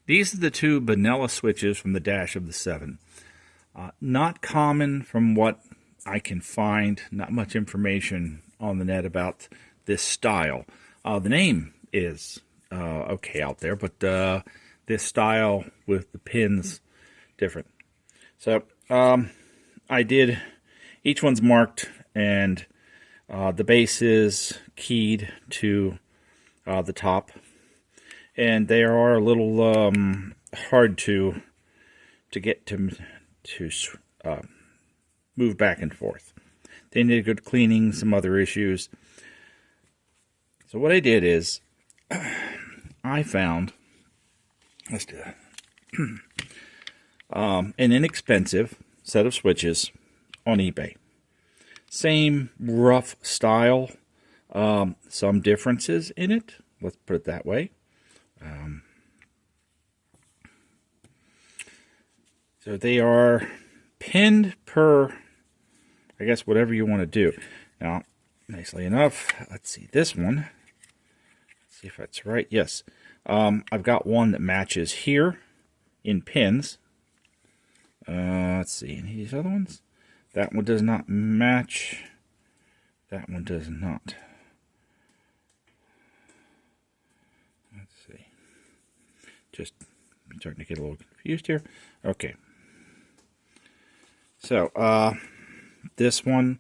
These are the two Bonnella switches from the dash of the 7. Not common from what I can find, not much information on the net about this style. The name is okay out there, but this style with the pins different. So I did, each one's marked, and the base is keyed to the top, and they are a little hard to get to move back and forth. They need good cleaning, some other issues. So what I did is I found, let's do that, an inexpensive set of switches on eBay. Same rough style, some differences in it, let's put it that way. So they are pinned per, I guess, whatever you want to do. Now, nicely enough, let's see this one. Let's see if that's right. Yes. I've got one that matches here in pins. Let's see, and these other ones? That one does not match. That one does not. Let's see. Just I'm starting to get a little confused here. Okay. So, this one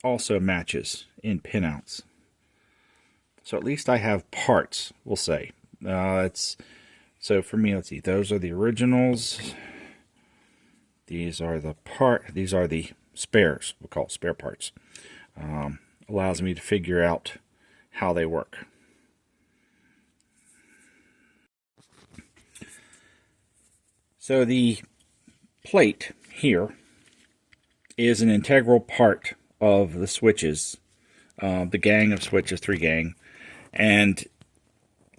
also matches in pinouts. So at least I have parts, we'll say. So for me, let's see. Those are the originals. These are the spares. We'll call it spare parts. Allows me to figure out how they work. So the plate here is an integral part of the switches, the gang of switches, 3 gang, and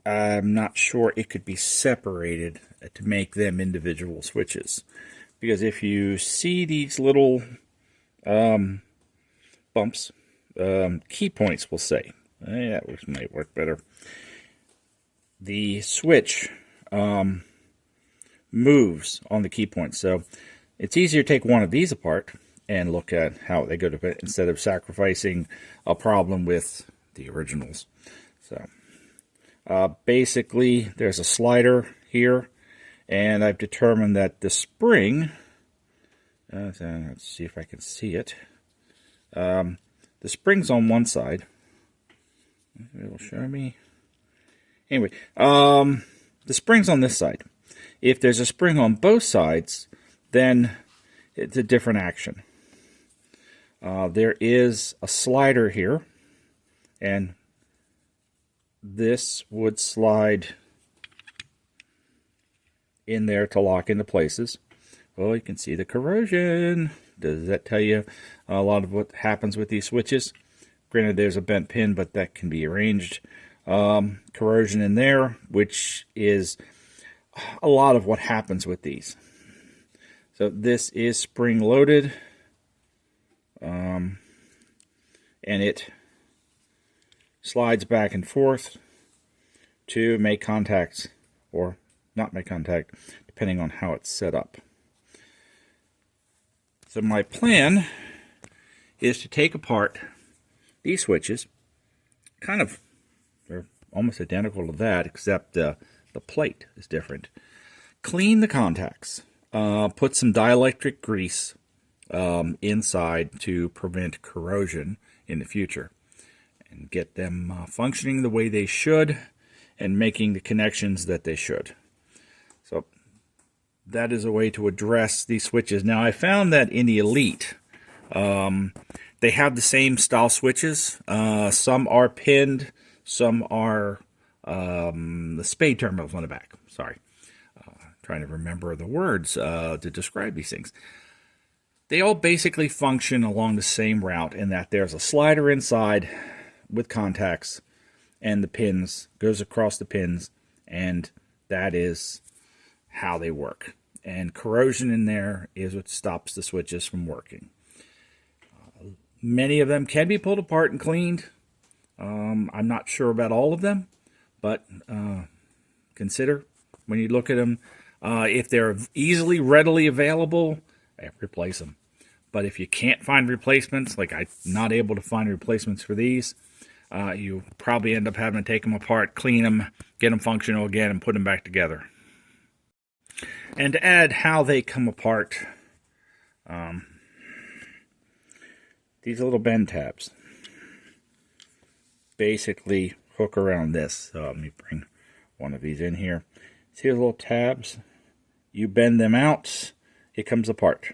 I'm not sure it could be separated to make them individual switches. Because if you see these little bumps, key points, we'll say, that might work better. The switch moves on the key points, so it's easier to take one of these apart and look at how they go to it instead of sacrificing a problem with the originals. So basically, there's a slider here, and I've determined that the spring, let's see if I can see it. The spring's on one side. It'll show me. Anyway, the spring's on this side. If there's a spring on both sides, then it's a different action. There is a slider here, and this would slide in there to lock into places. Well, you can see the corrosion. Does that tell you a lot of what happens with these switches? Granted, there's a bent pin, but that can be arranged. Corrosion in there, which is a lot of what happens with these. So this is spring loaded, and it slides back and forth to make contacts or not make contact, depending on how it's set up. So my plan is to take apart these switches. They're almost identical to that, except the plate is different. Clean the contacts. Put some dielectric grease inside to prevent corrosion in the future, and get them functioning the way they should and making the connections that they should. So that is a way to address these switches. Now, I found that in the Elite, they have the same style switches. Some are pinned, some are the spade terminals on the back. Sorry. Trying to remember the words to describe these things. They all basically function along the same route in that there's a slider inside with contacts, and the pins goes across the pins, and that is how they work. And corrosion in there is what stops the switches from working. Many of them can be pulled apart and cleaned. I'm not sure about all of them, but consider when you look at them. If they're readily available, replace them. But if you can't find replacements, like I'm not able to find replacements for these, you probably end up having to take them apart, clean them, get them functional again, and put them back together. And to add how they come apart, these little bend tabs basically hook around this. So let me bring one of these in here. See those little tabs? You bend them out, it comes apart.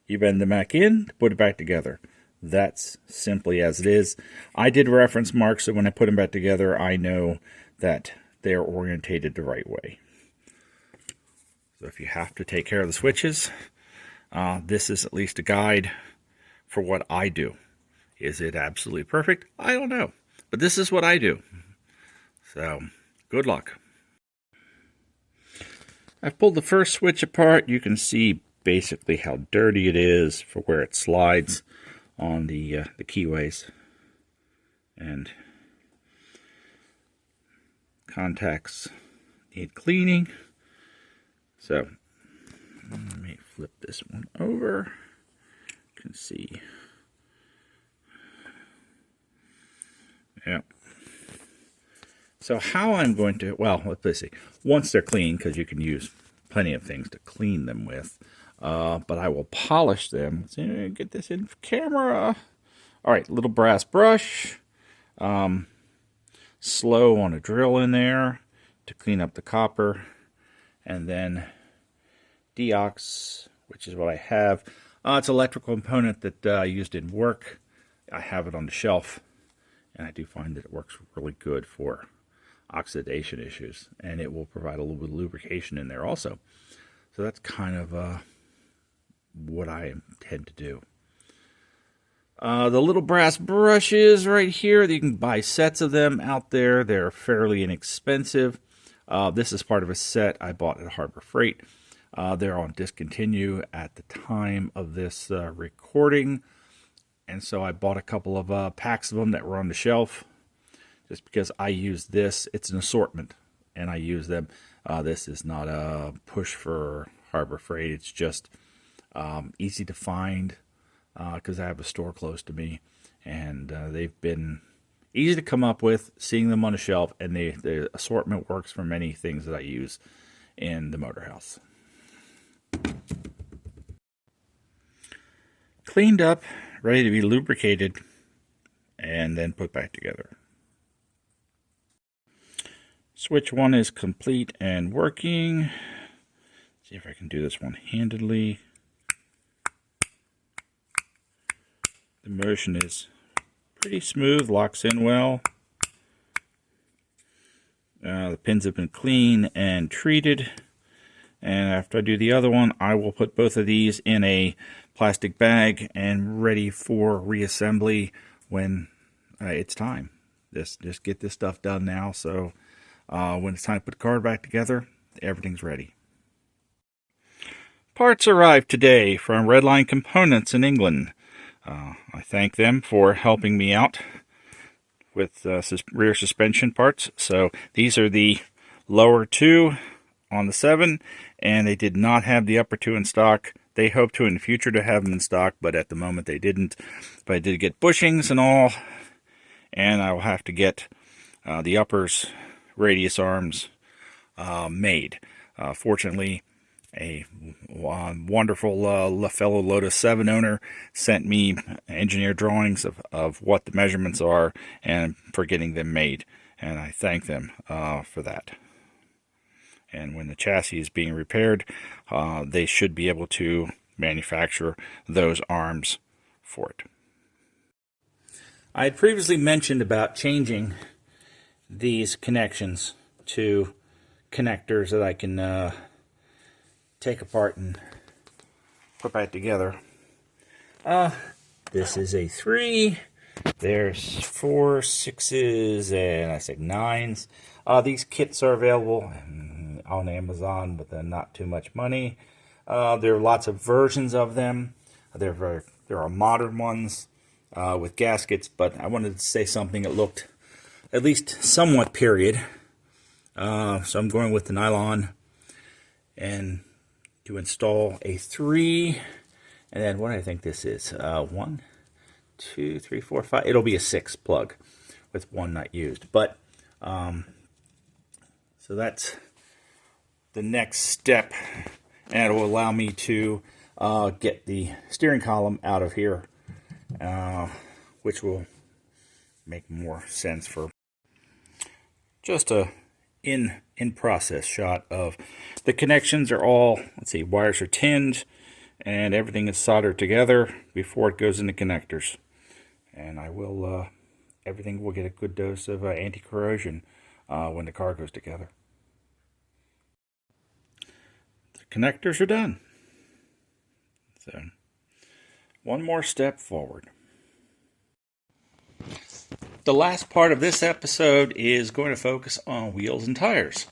You bend them back in, put it back together. That's simply as it is. I did reference marks, so when I put them back together, I know that they're orientated the right way. So if you have to take care of the switches, this is at least a guide for what I do. Is it absolutely perfect? I don't know. But this is what I do. So, good luck. I've pulled the first switch apart. You can see basically how dirty it is for where it slides on the keyways. And contacts need cleaning. So, let me flip this one over. You can see. Yeah. So how I'm going to, well, let's see. Once they're clean, because you can use plenty of things to clean them with, but I will polish them. Let's see, get this in camera. All right, little brass brush. Slow on a drill in there to clean up the copper. And then deox, which is what I have. It's an electrical component that I used in work. I have it on the shelf, and I do find that it works really good for oxidation issues, and it will provide a little bit of lubrication in there also. So that's kind of what I intend to do. The little brass brushes right here, you can buy sets of them out there. They're fairly inexpensive. This is part of a set I bought at Harbor Freight. They're on discontinue at the time of this recording, and so I bought a couple of packs of them that were on the shelf just because I use this. It's an assortment, and I use them. This is not a push for Harbor Freight. It's just easy to find because I have a store close to me, and they've been easy to come up with, seeing them on the shelf, and the assortment works for many things that I use in the motor house. Cleaned up, ready to be lubricated, and then put back together. Switch 1 is complete and working. Let's see if I can do this one-handedly. The motion is pretty smooth, locks in well. The pins have been clean and treated. And after I do the other one, I will put both of these in a plastic bag and ready for reassembly when it's time. Just get this stuff done now, so when it's time to put the car back together, everything's ready. Parts arrived today from Redline Components in England. I thank them for helping me out with rear suspension parts. So these are the lower two on the 7, and they did not have the upper two in stock. They hope to in the future to have them in stock, but at the moment they didn't. But I did get bushings and all, and I will have to get the uppers, radius arms made. Fortunately, a wonderful fellow Lotus 7 owner sent me engineer drawings of what the measurements are and for getting them made, and I thank them for that. And when the chassis is being repaired, they should be able to manufacture those arms for it. I had previously mentioned about changing these connections to connectors that I can take apart and put back together. This is a 3. There's 4, 6s, and I said 9s. These kits are available on Amazon, but they're not too much money. There are lots of versions of them. There are modern ones with gaskets, but I wanted to say something that looked at least somewhat period. So I'm going with the nylon and to install a 3, and then what do I think this is? 1, 2, 3, 4, 5. It'll be a 6 plug with 1 not used. But so that's the next step, and it will allow me to get the steering column out of here, which will make more sense for just a in process shot of the connections are all, let's see, wires are tinned and everything is soldered together before it goes into connectors. And I will everything will get a good dose of anti-corrosion when the car goes together. The connectors are done. So one more step forward. The last part of this episode is going to focus on wheels and tires.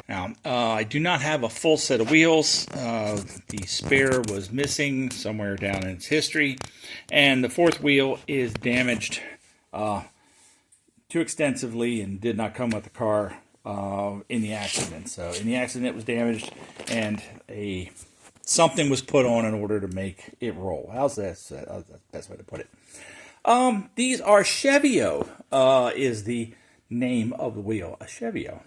Now, I do not have a full set of wheels. The spare was missing somewhere down in its history, and the 4th wheel is damaged too extensively and did not come with the car in the accident. So in the accident it was damaged, and something was put on in order to make it roll. How's that? That's the best way to put it. These are Chevio, is the name of the wheel, a Chevio.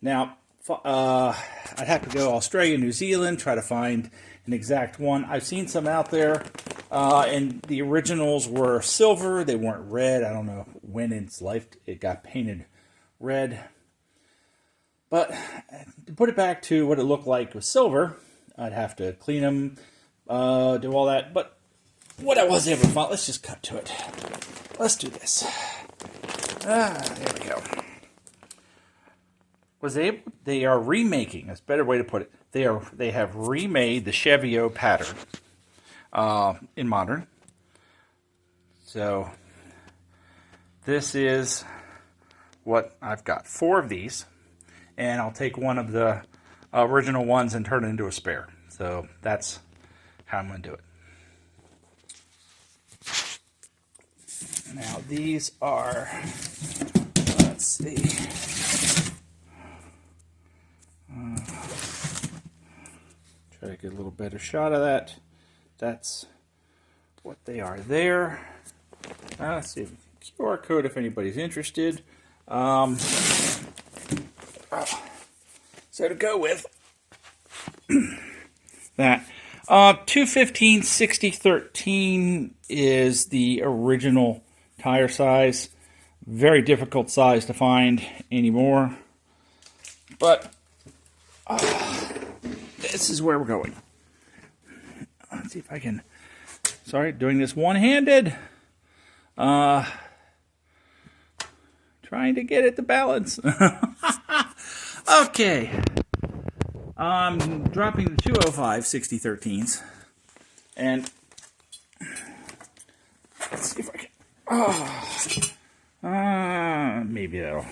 Now, I'd have to go Australia, New Zealand, try to find an exact one. I've seen some out there, and the originals were silver. They weren't red. I don't know when in its life it got painted red. But to put it back to what it looked like with silver, I'd have to clean them, do all that. But what I was able to find, let's just cut to it. Let's do this. There we go. They are remaking, that's a better way to put it. They have remade the Chevio pattern in modern. So this is what I've got. 4 of these, and I'll take one of the original ones and turn it into a spare. So that's how I'm going to do it. Now these are, let's see, try to get a little better shot of that. That's what they are there. Let's see, QR code if anybody's interested. So to go with that, 215/60/13 is the original tire size. Very difficult size to find anymore. But this is where we're going. Let's see if I can. Sorry, doing this one-handed. Trying to get it to balance. Okay. I'm dropping the 205/60/13s. And let's see if I can. Maybe that'll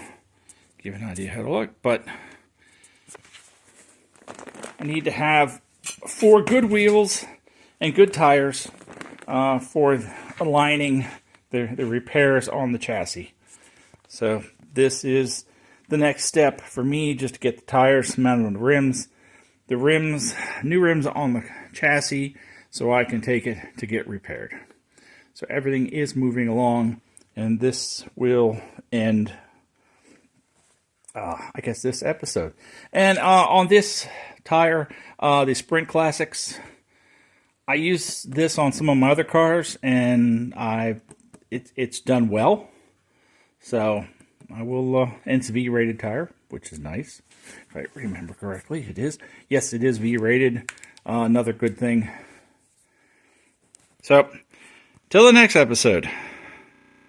give an idea how to look. But I need to have 4 good wheels and good tires for aligning the repairs on the chassis. So this is the next step for me, just to get the tires mounted on the rims. The rims, new rims on the chassis, so I can take it to get repaired. So everything is moving along, and this will end, I guess, this episode. And on this tire, the Sprint Classics, I use this on some of my other cars, and it's done well. So I will, and it's a V-rated tire, which is nice. If I remember correctly, it is. Yes, it is V-rated. Another good thing. So, till the next episode.